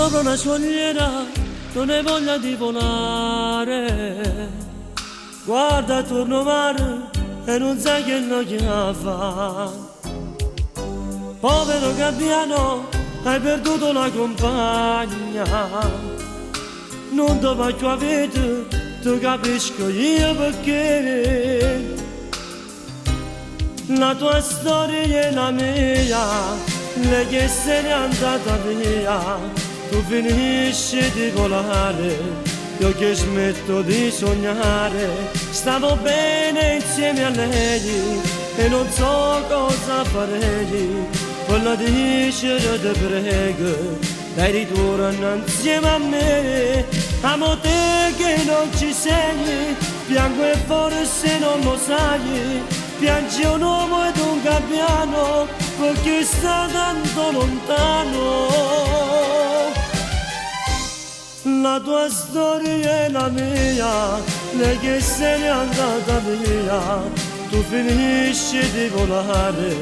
Sopra una scogliera non hai voglia di volare, guarda attorno mare e non sai che noia fa. Povero gabbiano, hai perduto la compagna, non ti voglio avere, ti capisco io perché. La tua storia è la mia, lei che se n'è andata via, tu finisci di volare, io che smetto di sognare. Stavo bene insieme a lei e non so cosa farei, voglio dicere ti prego, dai ritorna insieme a me. Amo te che non ci sei, piango e forse non lo sai, piange un uomo ed un gabbiano perché sta tanto lontano. La tua storia è la mia, lei che se n'è andata via, tu finisci di volare,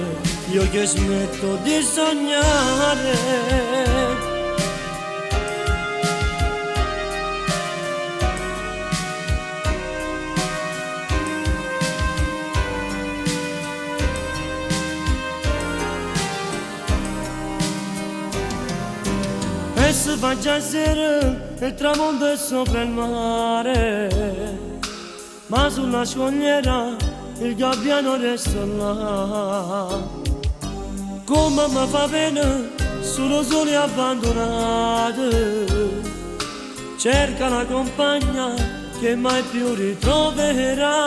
io che smetto di sognare. E se fa già sera e il tramonto è sopra il mare, ma sulla scogliera il gabbiano resta là. Come mi fa pena solo soli abbandonati, cerca la compagna che mai più ritroverà.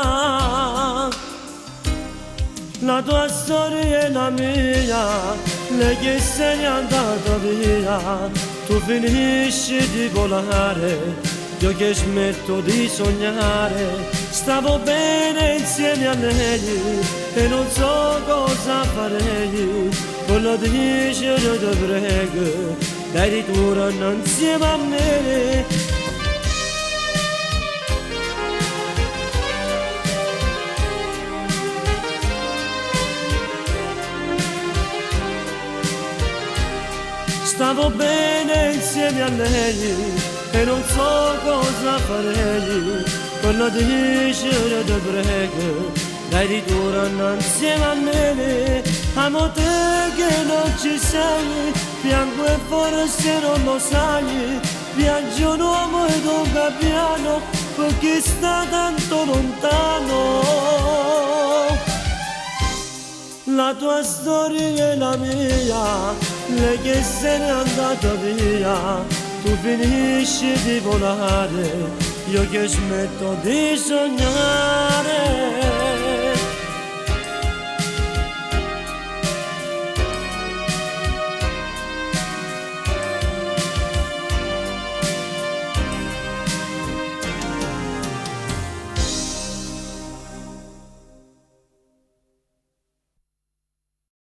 La tua storia è la mia, lei che se n'è andata via, tu finisci di volare, io che smetto di sognare. Stavo bene insieme a lei e non so cosa farei, voglio dicere ti prego, dai ritorna insieme a me. Stavo bene insieme a lei e non so cosa farei, voglio dicere ti prego, dai ritorna insieme a me. Amo te che non ci sei, piango e forse non lo sai, piange un uomo ed un gabbiano perché sta tanto lontano. La tua storia è la mia, lei che se n'è andata via, tu finisci di volare, io che smetto di sognare.